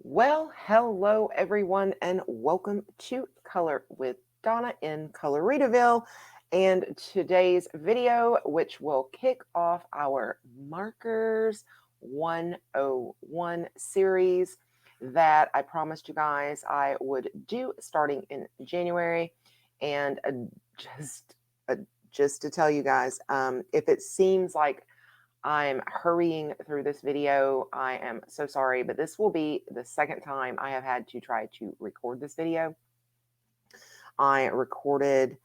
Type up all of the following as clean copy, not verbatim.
Well, hello everyone, and welcome to Color with Donna in Coloritaville. And today's video, which will kick off our Markers 101 series that I promised you guys I would do starting in January. And just, uh, just to tell you guys, if it seems like I'm hurrying through this video, I am so sorry, but this will be the second time I have had to try to record this video. I recorded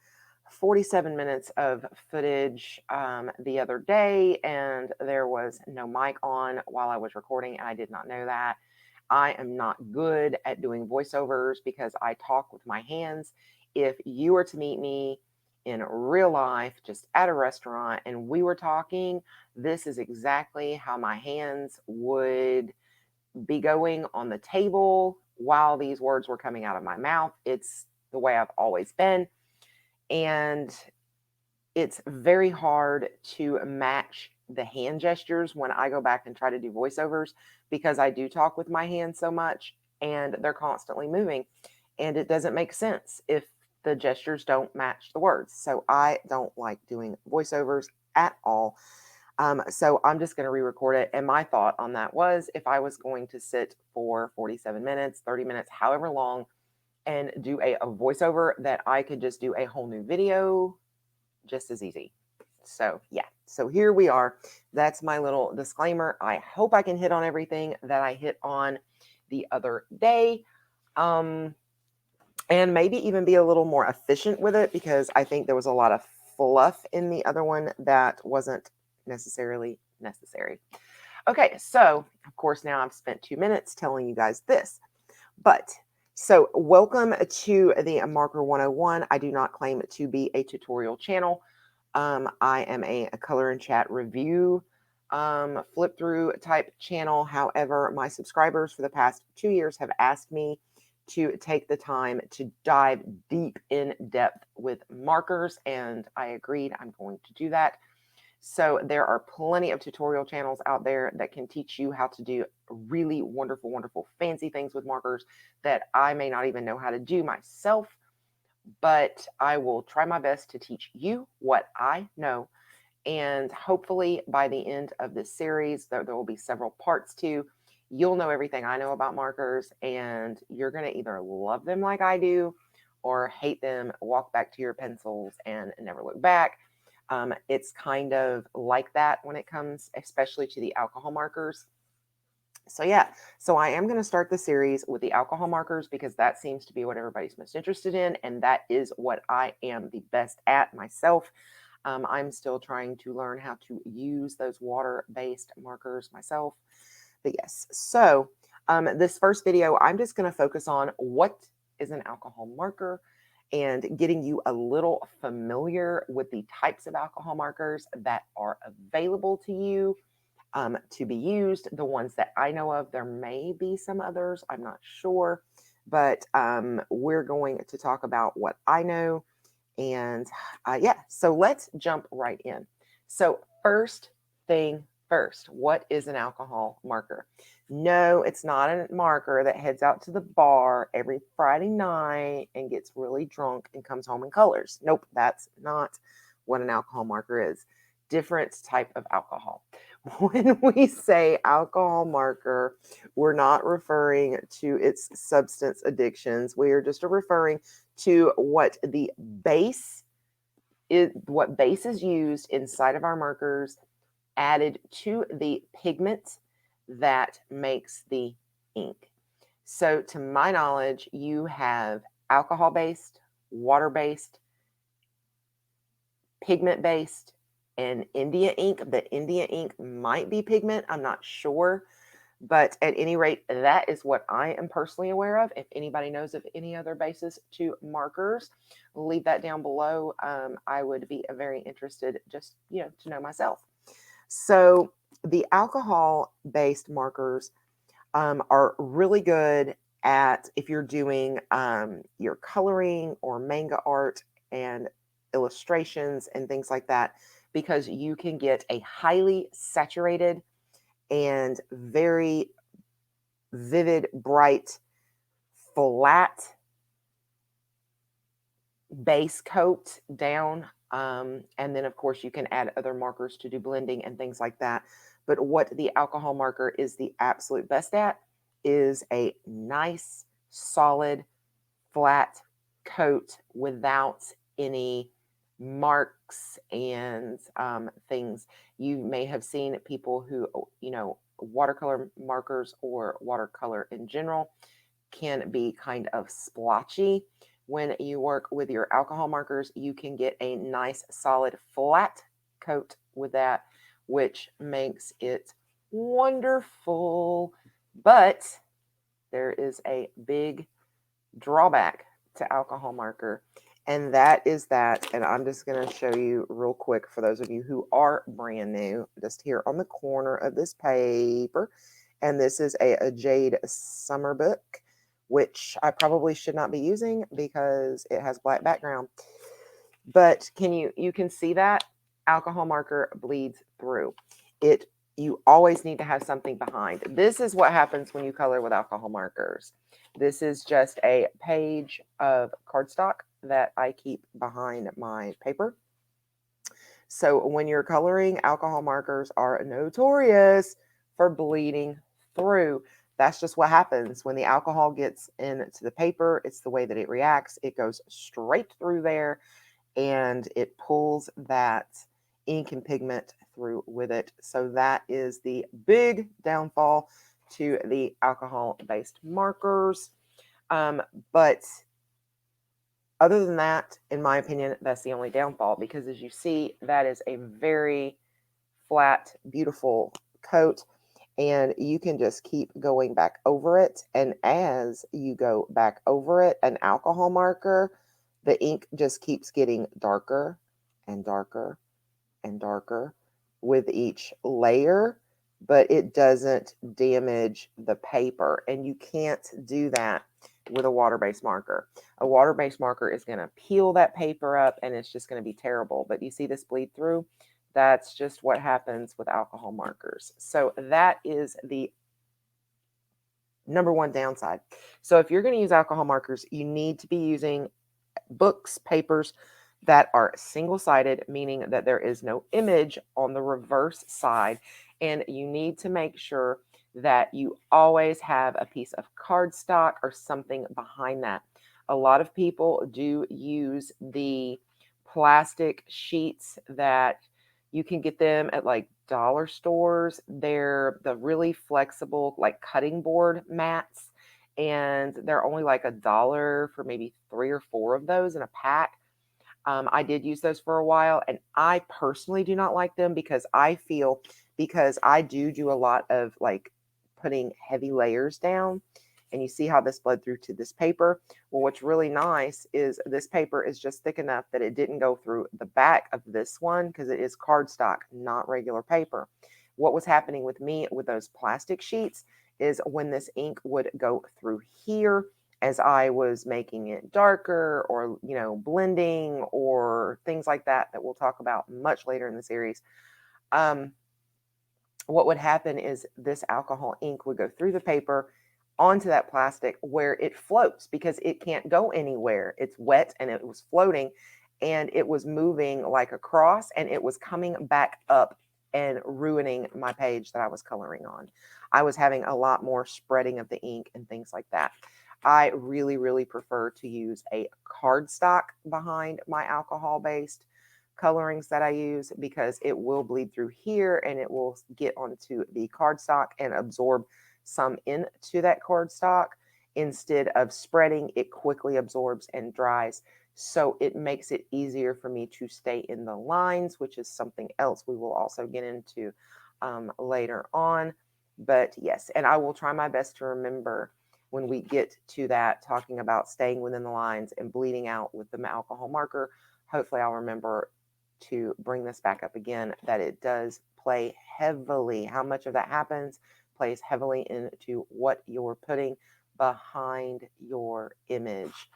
47 minutes of footage the other day, and there was no mic on while I was recording, and I did not know that. I am not good at doing voiceovers because I talk with my hands. If you were to meet me in real life, just at a restaurant, and we were talking, this is exactly how my hands would be going on the table while these words were coming out of my mouth. It's the way I've always been. And it's very hard to match the hand gestures when I go back and try to do voiceovers because I do talk with my hands so much and they're constantly moving. And it doesn't make sense if the gestures don't match the words. So I don't like doing voiceovers at all. So I'm just going to re-record it. And my thought on that was if I was going to sit for 47 minutes, 30 minutes, however long, and do a voiceover, that I could just do a whole new video just as easy. So yeah, so here we are. That's my little disclaimer. I hope I can hit on everything that I hit on the other day. And maybe even be a little more efficient with it because I think there was a lot of fluff in the other one that wasn't necessarily necessary. Okay, so of course now I've spent 2 minutes telling you guys this, but so welcome to the Marker 101. I do not claim to be a tutorial channel. I am a color and chat review flip through type channel. However, my subscribers for the past 2 years have asked me to take the time to dive deep in depth with markers, and I agreed I'm going to do that. So there are plenty of tutorial channels out there that can teach you how to do really wonderful, wonderful, fancy things with markers that I may not even know how to do myself, but I will try my best to teach you what I know. And hopefully by the end of this series, there will be several parts to, you'll know everything I know about markers, and you're going to either love them like I do or hate them, walk back to your pencils and never look back. It's kind of like that when it comes, especially to the alcohol markers. So yeah, so I am going to start the series with the alcohol markers because that seems to be what everybody's most interested in, and that is what I am the best at myself. I'm still trying to learn how to use those water-based markers myself. But yes, so this first video, I'm just going to focus on what is an alcohol marker and getting you a little familiar with the types of alcohol markers that are available to you to be used. The ones that I know of, there may be some others, I'm not sure, but we're going to talk about what I know. And yeah, so let's jump right in. So first thing first, what is an alcohol marker? No, it's not a marker that heads out to the bar every Friday night and gets really drunk and comes home in colors. Nope, that's not what an alcohol marker is. Different type of alcohol. When we say alcohol marker, we're not referring to its substance addictions. We are just referring to what base is used inside of our markers added to the pigment that makes the ink. So to my knowledge, you have alcohol-based, water-based, pigment-based, and India ink. The India ink might be pigment, I'm not sure. But at any rate, that is what I am personally aware of. If anybody knows of any other bases to markers, leave that down below. I would be very interested just, to know myself. So the alcohol-based markers are really good at if you're doing your coloring or manga art and illustrations and things like that, because you can get a highly saturated and very vivid, bright, flat base coat down. And then, of course, you can add other markers to do blending and things like that. But what the alcohol marker is the absolute best at is a nice, solid, flat coat without any marks and things. You may have seen people who, watercolor markers or watercolor in general can be kind of splotchy. When you work with your alcohol markers, you can get a nice, solid, flat coat with that, which makes it wonderful. But there is a big drawback to alcohol marker, and that is that, and I'm just going to show you real quick for those of you who are brand new, just here on the corner of this paper, and this is a Jade Summer book, which I probably should not be using because it has black background. But you can see that alcohol marker bleeds through it. You always need to have something behind. This is what happens when you color with alcohol markers. This is just a page of cardstock that I keep behind my paper. So when you're coloring, alcohol markers are notorious for bleeding through. That's just what happens when the alcohol gets into the paper. It's the way that it reacts. It goes straight through there and it pulls that ink and pigment through with it. So that is the big downfall to the alcohol-based markers. But other than that, in my opinion, that's the only downfall, because as you see, that is a very flat, beautiful coat, and you can just keep going back over it. And as you go back over it, an alcohol marker, the ink just keeps getting darker and darker and darker with each layer, but it doesn't damage the paper. And you can't do that with a water-based marker. A water-based marker is going to peel that paper up and it's just going to be terrible. But you see this bleed through? That's just what happens with alcohol markers. So that is the number one downside. So if you're going to use alcohol markers, you need to be using books, papers that are single-sided, meaning that there is no image on the reverse side. And you need to make sure that you always have a piece of cardstock or something behind that. A lot of people do use the plastic sheets that you can get them at like dollar stores. They're the really flexible, like cutting board mats, and they're only like $1 for maybe 3 or 4 of those in a pack. I did use those for a while, and I personally do not like them because I feel, because I do a lot of like putting heavy layers down, and you see how this bled through to this paper. Well, what's really nice is this paper is just thick enough that it didn't go through the back of this one because it is cardstock, not regular paper. What was happening with me with those plastic sheets is when this ink would go through here as I was making it darker or, blending or things like that we'll talk about much later in the series. What would happen is this alcohol ink would go through the paper onto that plastic where it floats because it can't go anywhere. It's wet and it was floating and it was moving like a cross and it was coming back up and ruining my page that I was coloring on. I was having a lot more spreading of the ink and things like that. I really, really prefer to use a cardstock behind my alcohol-based colorings that I use because it will bleed through here and it will get onto the cardstock and absorb some into that cardstock. Instead of spreading, it quickly absorbs and dries. So it makes it easier for me to stay in the lines, which is something else we will also get into later on. But yes, and I will try my best to remember when we get to that, talking about staying within the lines and bleeding out with the alcohol marker. Hopefully I'll remember to bring this back up again, that it does play heavily. How much of that happens plays heavily into what you're putting behind your image.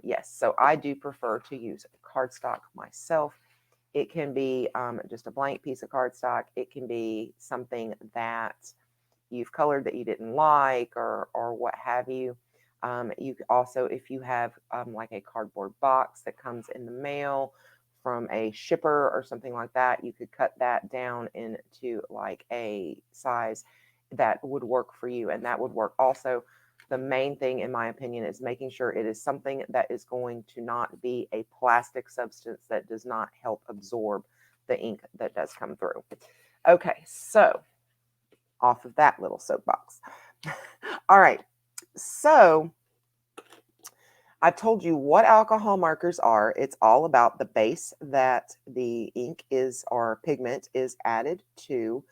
Yes, so I do prefer to use cardstock myself. It can be just a blank piece of cardstock. It can be something that you've colored that you didn't like, or what have you. You also, if you have like a cardboard box that comes in the mail from a shipper or something like that, you could cut that down into like a size that would work for you, and that would work also. The main thing, in my opinion, is making sure it is something that is going to not be a plastic substance that does not help absorb the ink that does come through. Okay, so off of that little soapbox. All right, so I've told you what alcohol markers are. It's all about the base that the ink is, or pigment is added to.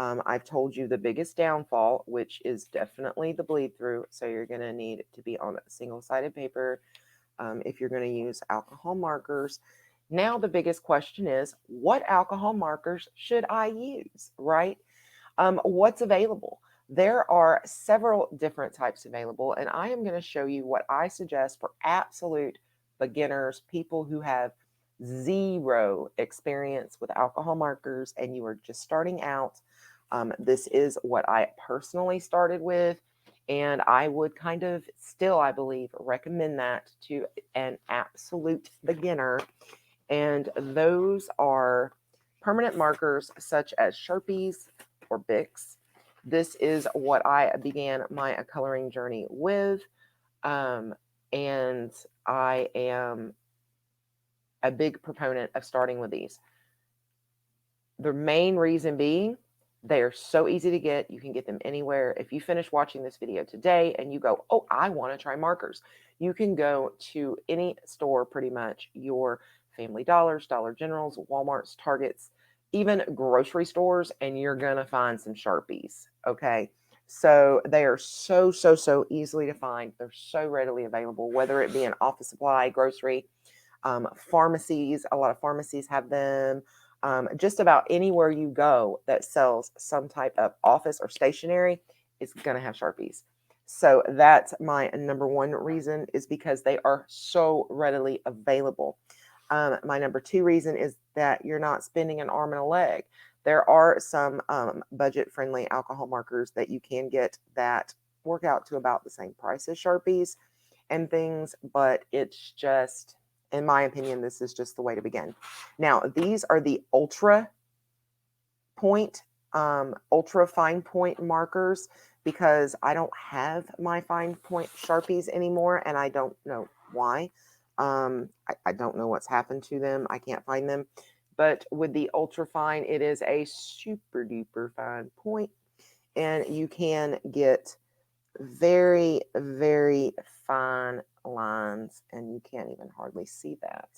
I've told you the biggest downfall, which is definitely the bleed through. So you're going to need to be on a single-sided paper if you're going to use alcohol markers. Now the biggest question is, what alcohol markers should I use, right? What's available? There are several different types available, and I am going to show you what I suggest for absolute beginners, people who have zero experience with alcohol markers and you are just starting out. This is what I personally started with, and I would kind of still, I believe, recommend that to an absolute beginner. And those are permanent markers such as Sharpies or Bics. This is what I began my coloring journey with, and I am a big proponent of starting with these. The main reason being, they are so easy to get. You can get them anywhere. If you finish watching this video today and you go, oh, I want to try markers, you can go to any store, pretty much, your Family Dollars, Dollar Generals, Walmarts, Targets, even grocery stores, and you're going to find some Sharpies, okay? So they are so easily to find. They're so readily available, whether it be an office supply, grocery, pharmacies. A lot of pharmacies have them. Just about anywhere you go that sells some type of office or stationery is going to have Sharpies. So that's my number one reason, is because they are so readily available. My number two reason is that you're not spending an arm and a leg. There are some budget-friendly alcohol markers that you can get that work out to about the same price as Sharpies and things, but it's just, in my opinion, this is just the way to begin. Now, these are the ultra fine point markers, because I don't have my fine point Sharpies anymore, and I don't know why. I don't know what's happened to them. I can't find them. But with the ultra fine, it is a super duper fine point, and you can get very fine lines, and you can't even hardly see that.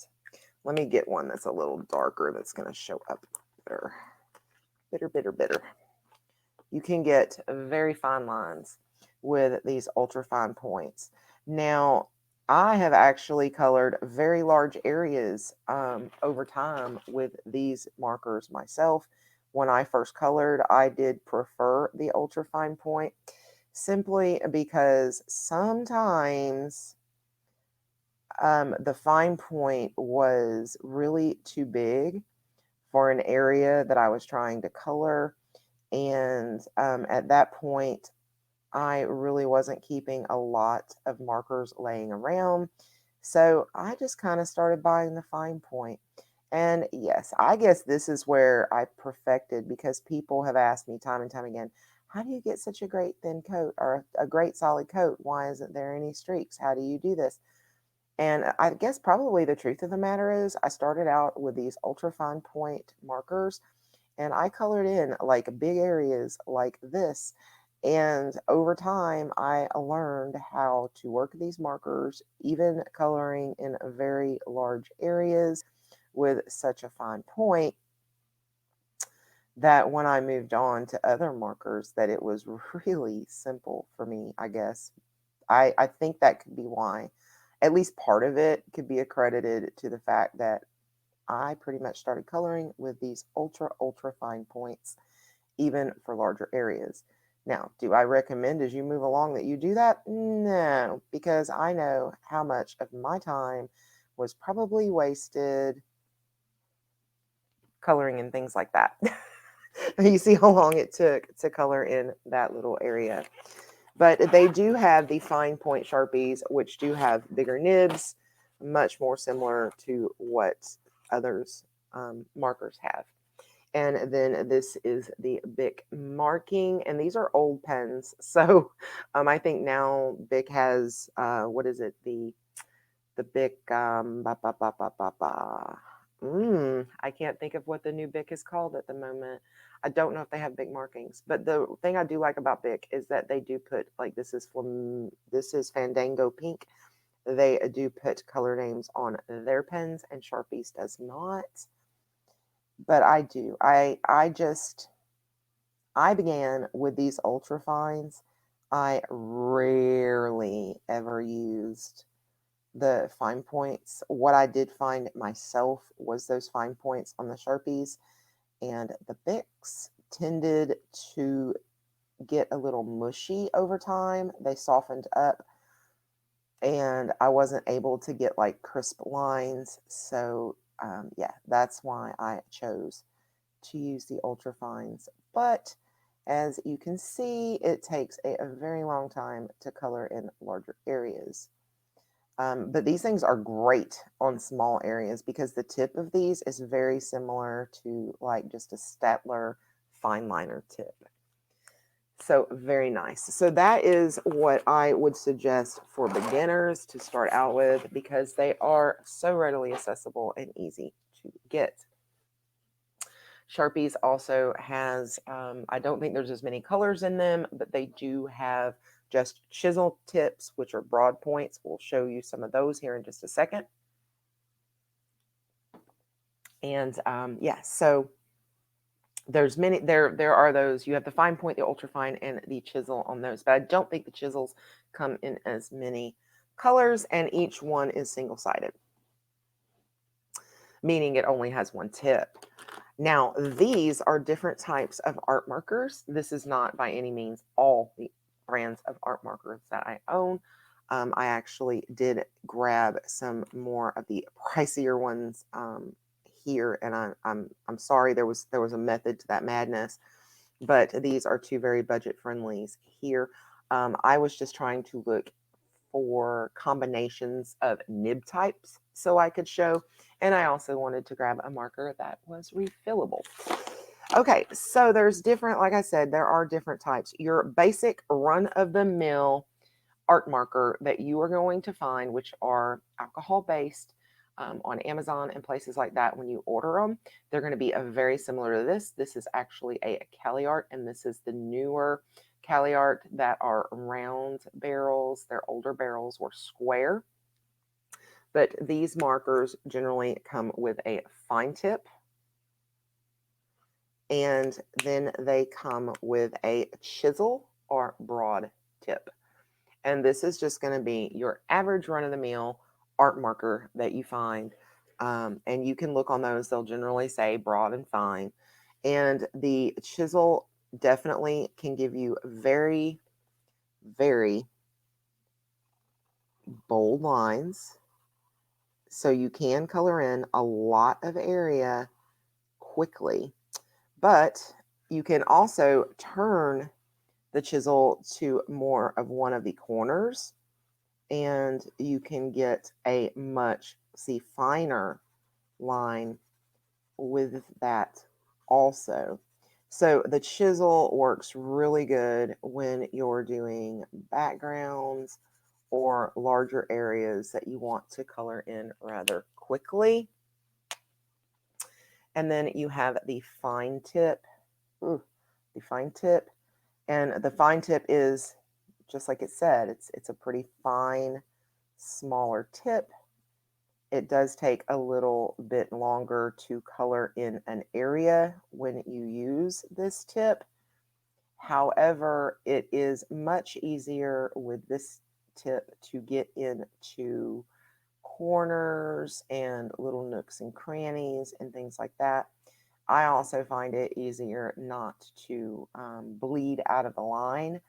Let me get one that's a little darker that's going to show up better. Bitter. You can get very fine lines with these ultra fine points. Now, I have actually colored very large areas over time with these markers myself. When I first colored, I did prefer the ultra fine point, simply because sometimes the fine point was really too big for an area that I was trying to color. And at that point, I really wasn't keeping a lot of markers laying around. So I just kind of started buying the fine point. And yes, I guess this is where I perfected, because people have asked me time and time again, how do you get such a great thin coat, or a great solid coat? Why isn't there any streaks? How do you do this? And I guess probably the truth of the matter is, I started out with these ultra fine point markers, and I colored in like big areas like this. And over time, I learned how to work these markers, even coloring in very large areas with such a fine point, that when I moved on to other markers, that it was really simple for me, I guess. I think that could be why. At least part of it could be accredited to the fact that I pretty much started coloring with these ultra fine points, even for larger areas. Now, do I recommend as you move along that you do that? No, because I know how much of my time was probably wasted coloring and things like that. You see how long it took to color in that little area. But they do have the fine point Sharpies, which do have bigger nibs, much more similar to what others markers have. And then this is the Bic marking, and these are old pens. So I think now Bic has, what is it? The Bic, I can't think of what the new Bic is called at the moment. I don't know if they have Bic markings, but the thing I do like about Bic is that they do put, like, this is Fandango Pink. They do put color names on their pens, and Sharpies does not. But I do. I began with these ultra fines. I rarely ever used the fine points. What I did find myself was those fine points on the Sharpies, and the Bics tended to get a little mushy over time. They softened up, and I wasn't able to get like crisp lines. So yeah, that's why I chose to use the ultra fines. But as you can see, it takes a very long time to color in larger areas. But these things are great on small areas because the tip of these is very similar to like just a Staedtler fine liner tip. So very nice. So that is what I would suggest for beginners to start out with because they are so readily accessible and easy to get. Sharpies also has, I don't think there's as many colors in them, but they do have just chisel tips, which are broad points. We'll show you some of those here in just a second. And yeah, so there's many, there are those, you have the fine point, the ultra fine, and the chisel on those, but I don't think the chisels come in as many colors, and each one is single-sided, meaning it only has one tip. Now, these are different types of art markers. This is not by any means all the brands of art markers that I own. I actually did grab some more of the pricier ones here, and I'm sorry there was a method to that madness, but these are two very budget friendlies here. I was just trying to look for combinations of nib types so I could show, and I also wanted to grab a marker that was refillable. Okay, so there's different, like I said, there are different types. Your basic run-of-the-mill art marker that you are going to find, which are alcohol-based on Amazon and places like that, when you order them, they're going to be very similar to this. This is actually a Cali Art, and this is the newer Cali Art that are round barrels. Their older barrels were square. But these markers generally come with a fine tip, and then they come with a chisel or broad tip. And this is just going to be your average run-of-the-mill art marker that you find. And you can look on those. They'll generally say broad and fine. And the chisel definitely can give you very, very bold lines. So you can color in a lot of area quickly. But you can also turn the chisel to more of one of the corners, and you can get a much finer line with that also. So the chisel works really good when you're doing backgrounds or larger areas that you want to color in rather quickly. And then you have the fine tip. Ooh, the fine tip. And the fine tip is, just like it said, it's a pretty fine, smaller tip. It does take a little bit longer to color in an area when you use this tip. However, it is much easier with this tip to get into corners and little nooks and crannies and things like that. I also find it easier not to bleed out of the line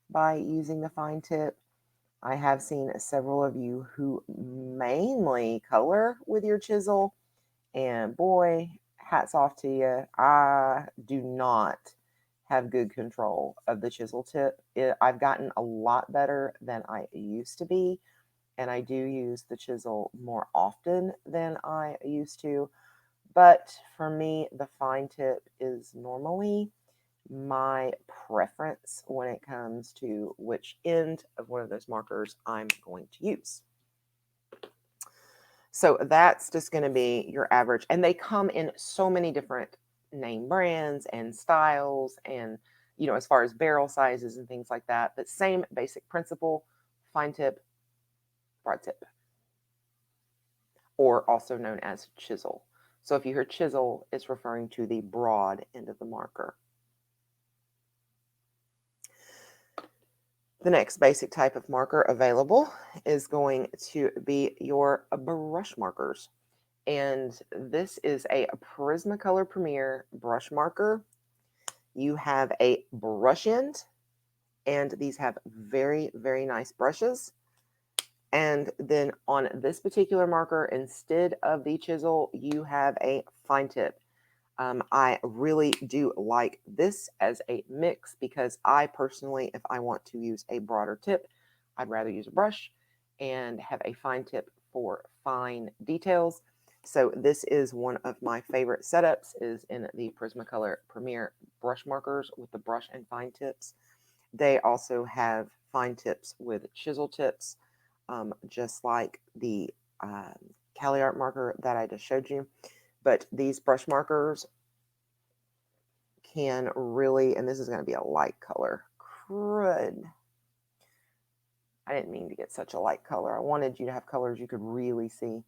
by using the fine tip. I have seen several of you who mainly color with your chisel, and boy, hats off to you. I do not have good control of the chisel tip. I've gotten a lot better than I used to be, and I do use the chisel more often than I used to. But for me, the fine tip is normally my preference when it comes to which end of one of those markers I'm going to use. So that's just going to be your average. And they come in so many different name brands and styles and, as far as barrel sizes and things like that. But same basic principle, fine tip, broad tip, or also known as chisel. So if you hear chisel, it's referring to the broad end of the marker. The next basic type of marker available is going to be your brush markers. And this is a Prismacolor Premier brush marker. You have a brush end, and these have very, very nice brushes. And then on this particular marker, instead of the chisel, you have a fine tip. I really do like this as a mix because I personally, if I want to use a broader tip, I'd rather use a brush and have a fine tip for fine details. So this is one of my favorite setups, is in the Prismacolor Premier brush markers with the brush and fine tips. They also have fine tips with chisel tips, just like the Cali Art marker that I just showed you. But these brush markers can really, and this is going to be a light color. Crud. I didn't mean to get such a light color. I wanted you to have colors you could really see.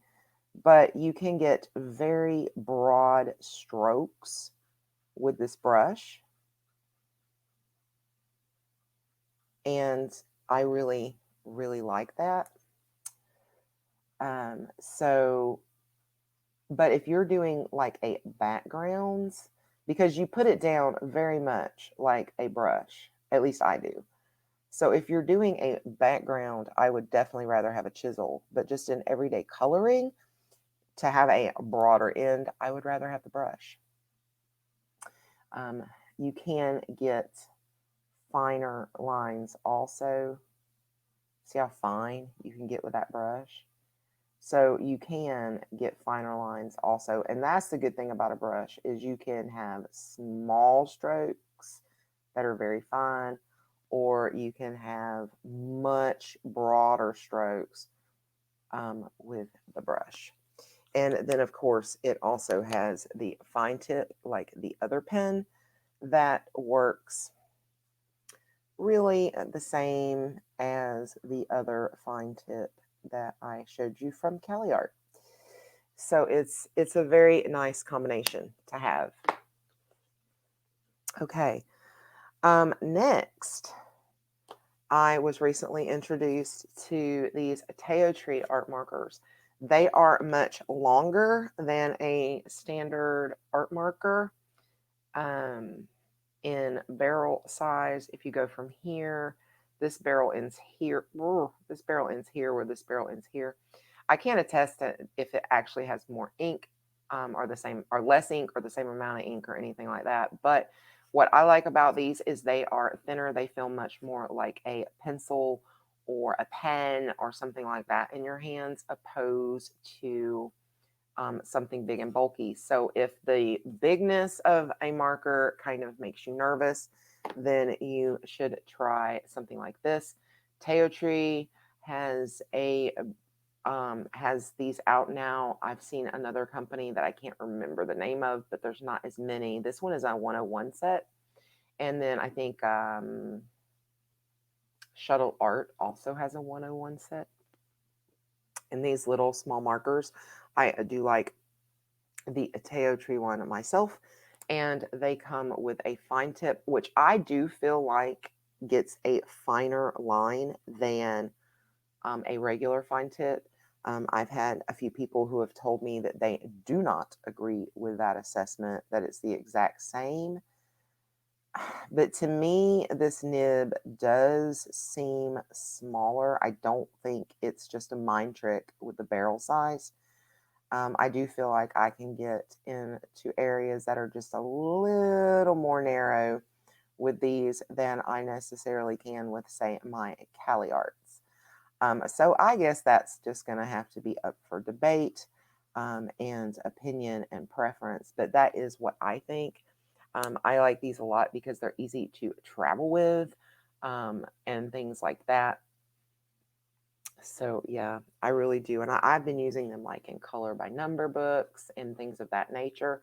But you can get very broad strokes with this brush. And I really, really like that. But if you're doing like a backgrounds, because you put it down very much like a brush, at least I do. So if you're doing a background, I would definitely rather have a chisel, but just in everyday coloring, to have a broader end, I would rather have the brush. You can get finer lines also. See how fine you can get with that brush? So you can get finer lines also. And that's the good thing about a brush, is you can have small strokes that are very fine, or you can have much broader strokes with the brush. And then, of course, it also has the fine tip, like the other pen, that works really the same as the other fine tip that I showed you from Cali Art. So it's a very nice combination to have. Okay. Next, I was recently introduced to these Taotree Art Markers. They are much longer than a standard art marker in barrel size. If you go from here, this barrel ends here. This barrel ends here, where this barrel ends here. I can't attest to if it actually has more ink or the same, or less ink, or the same amount of ink, or anything like that. But what I like about these is they are thinner. They feel much more like a pencil or a pen or something like that in your hands, opposed to something big and bulky. So if the bigness of a marker kind of makes you nervous, then you should try something like this. Taotree has these out now. I've seen another company that I can't remember the name of, but there's not as many. This one is a 101 set. And then I think Shuttle Art also has a 101 set. And these little small markers, I do like the Taotree one myself. And they come with a fine tip, which I do feel like gets a finer line than a regular fine tip. I've had a few people who have told me that they do not agree with that assessment, that it's the exact same. But to me, this nib does seem smaller. I don't think it's just a mind trick with the barrel size. I do feel like I can get into areas that are just a little more narrow with these than I necessarily can with, say, my Cali Arts. So I guess that's just going to have to be up for debate and opinion and preference, but that is what I think. I like these a lot because they're easy to travel with and things like that. So yeah, I really do. And I've been using them like in color by number books and things of that nature.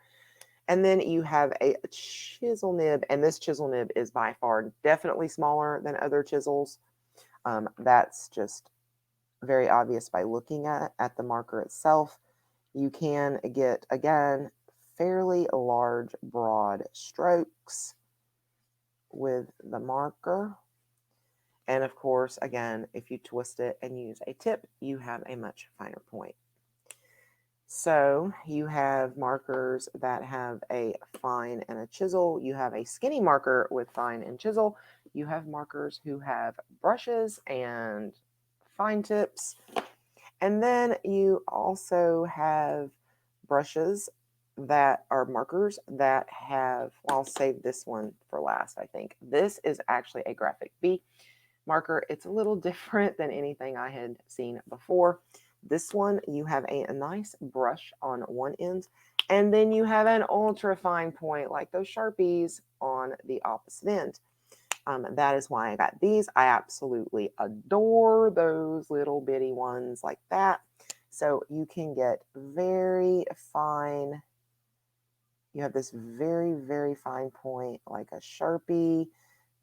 And then you have a chisel nib, and this chisel nib is by far definitely smaller than other chisels. That's just very obvious by looking at the marker itself. You can get, again, fairly large, broad strokes with the marker. And of course, again, if you twist it and use a tip, you have a much finer point. So you have markers that have a fine and a chisel. You have a skinny marker with fine and chisel. You have markers who have brushes and fine tips. And then you also have brushes that are markers that have, well, I'll save this one for last, I think. This is actually a graphic B marker. It's a little different than anything I had seen before. This one, you have a nice brush on one end, and then you have an ultra fine point like those Sharpies on the opposite end. That is why I got these. I absolutely adore those little bitty ones like that. So you can get very fine. You have this very, very fine point like a Sharpie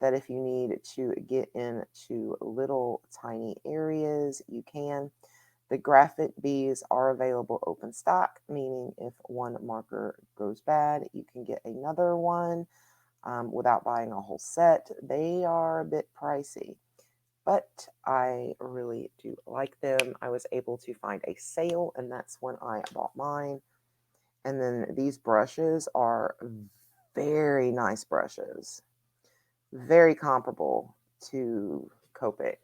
that if you need to get into little tiny areas, you can. The graphic Bs are available open stock, meaning if one marker goes bad, you can get another one without buying a whole set. They are a bit pricey, but I really do like them. I was able to find a sale, and that's when I bought mine. And then these brushes are very nice brushes, very comparable to Copic.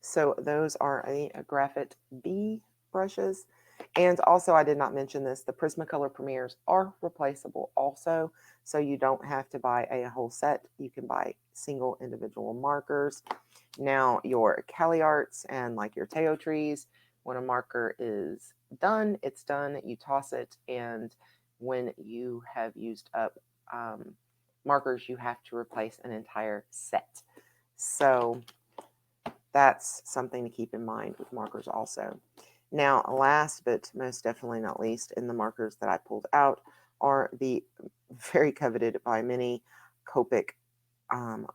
So those are a Graphite B brushes. And also, I did not mention this, the Prismacolor Premiers are replaceable also. So you don't have to buy a whole set. You can buy single individual markers. Now, your Cali Arts and like your Taotrees, when a marker is done, it's done. You toss it. And when you have used up markers, you have to replace an entire set. So that's something to keep in mind with markers also. Now, last but most definitely not least, in the markers that I pulled out are the very coveted by many Copic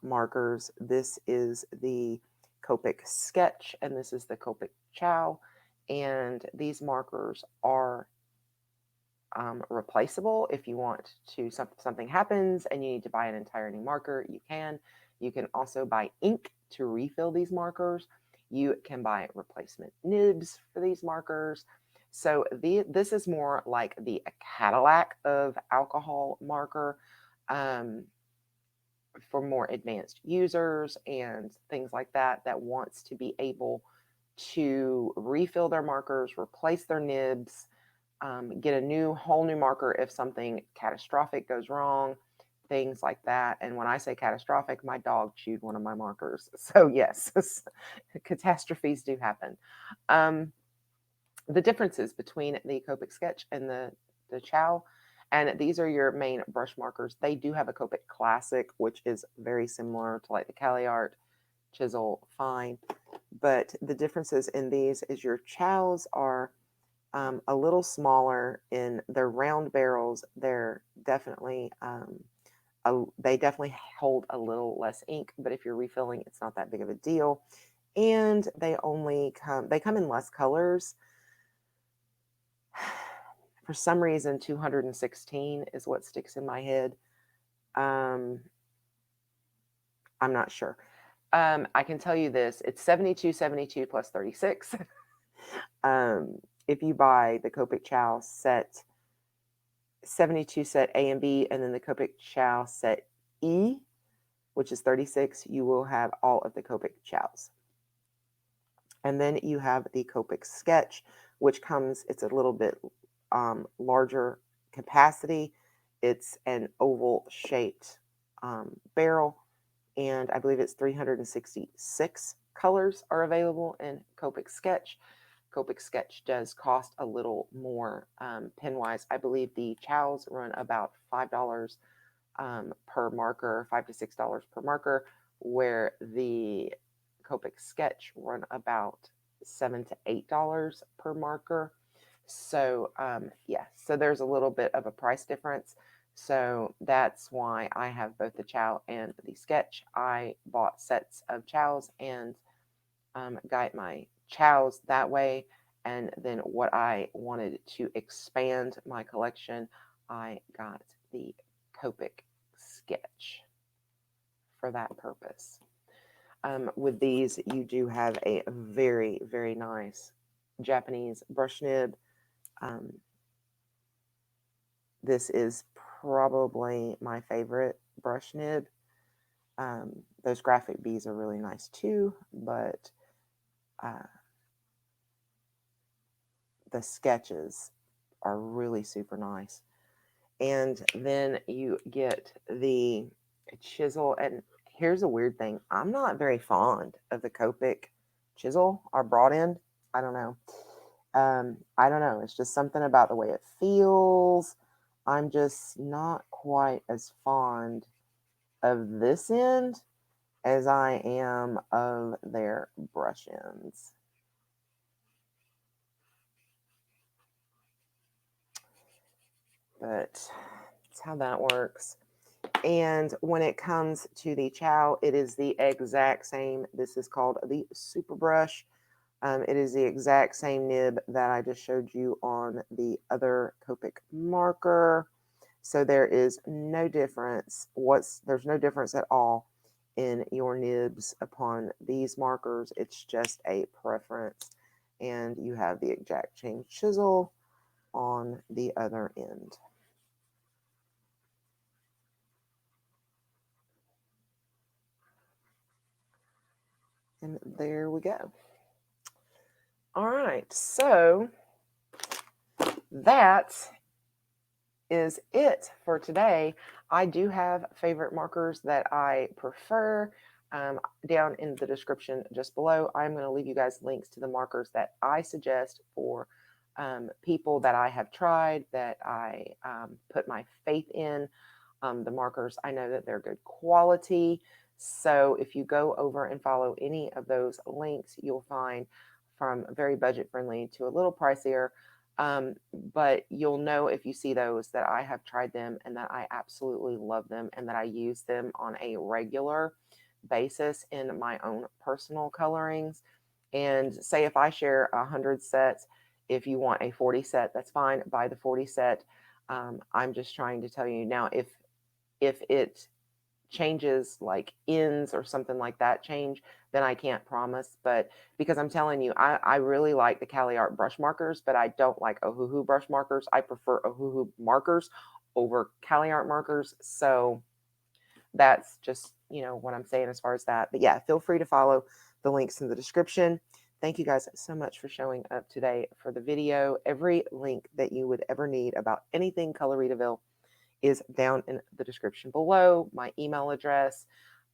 markers. This is the Copic Sketch, and this is the Copic Ciao. And these markers are replaceable. If you want to, something happens and you need to buy an entire new marker, you can. You can also buy ink to refill these markers. You can buy replacement nibs for these markers. So this is more like the Cadillac of alcohol marker for more advanced users and things like that wants to be able to refill their markers, replace their nibs, get a whole new marker if something catastrophic goes wrong, things like that. And when I say catastrophic, my dog chewed one of my markers. So yes, catastrophes do happen. The differences between the Copic Sketch and the Ciao, and these are your main brush markers. They do have a Copic Classic, which is very similar to like the Cali Art, Chisel, Fine. But the differences in these is your Ciaos are a little smaller in their round barrels. They're definitely they definitely hold a little less ink, but if you're refilling, it's not that big of a deal. And they come in less colors. For some reason, 216 is what sticks in my head. I'm not sure. I can tell you this: it's 72.72 plus 36. If you buy the Copic Ciao set 72 set A and B, and then the Copic Ciao set E, which is 36, you will have all of the Copic Ciaos. And then you have the Copic Sketch, which comes, it's a little bit larger capacity. It's an oval shaped barrel, and I believe it's 366 colors are available in Copic Sketch. Copic Sketch does cost a little more pen wise. I believe the Ciaos run about $5 per marker, $5 to $6 per marker, where the Copic Sketch run about $7 to $8 per marker. So yeah, so there's a little bit of a price difference. So that's why I have both the Ciao and the Sketch. I bought sets of Ciaos and got my Ciaos that way. And then what I wanted to expand my collection, I got the Copic Sketch for that purpose. With these, you do have a very, very nice Japanese brush nib. This is probably my favorite brush nib. Those graphic bees are really nice too, but the sketches are really super nice. And then you get the chisel. And here's a weird thing. I'm not very fond of the Copic chisel or broad end. I don't know. I don't know. It's just something about the way it feels. I'm just not quite as fond of this end as I am of their brush ends. But that's how that works. And when it comes to the Ciao, it is the exact same. This is called the Super Brush. It is the exact same nib that I just showed you on the other Copic marker. So there is no difference. There's no difference at all in your nibs upon these markers. It's just a preference. And you have the exact same chisel on the other end. And there we go. All right, so that is it for today. I do have favorite markers that I prefer. Down in the description just below, I'm going to leave you guys links to the markers that I suggest for people that I have tried, that I put my faith in. The markers, I know that they're good quality. So if you go over and follow any of those links, you'll find from very budget friendly to a little pricier. But you'll know if you see those that I have tried them and that I absolutely love them and that I use them on a regular basis in my own personal colorings. And say if I share 100 sets, if you want a 40 set, that's fine. Buy the 40 set. I'm just trying to tell you now, if it changes like ends or something like that change, then I can't promise. But because I'm telling you, I really like the Cali Art brush markers, but I don't like Ohuhu brush markers. I prefer Ohuhu markers over Cali Art markers. So that's just, what I'm saying as far as that. But yeah, feel free to follow the links in the description. Thank you guys so much for showing up today for the video. Every link that you would ever need about anything Coloritaville is down in the description below. My email address,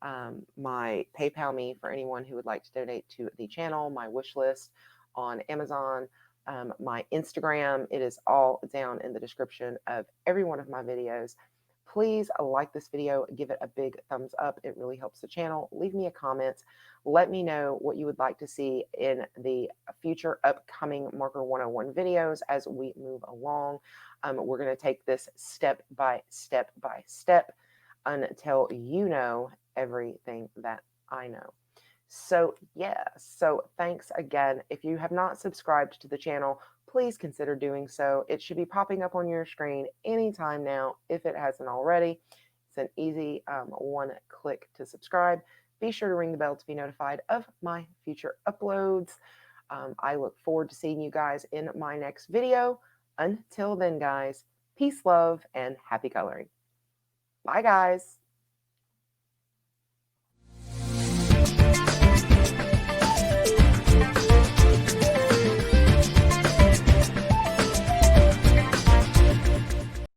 my PayPal me for anyone who would like to donate to the channel, my wish list on Amazon, my Instagram. It is all down in the description of every one of my videos. Please like this video, give it a big thumbs up. It really helps the channel. Leave me a comment. Let me know what you would like to see in the future upcoming Marker 101 videos as we move along. We're going to take this step by step by step until you know everything that I know. So yeah, so thanks again. If you have not subscribed to the channel, please consider doing so. It should be popping up on your screen anytime now if it hasn't already. It's an easy one click to subscribe. Be sure to ring the bell to be notified of my future uploads. I look forward to seeing you guys in my next video. Until then, guys, peace, love, and happy coloring. Bye, guys.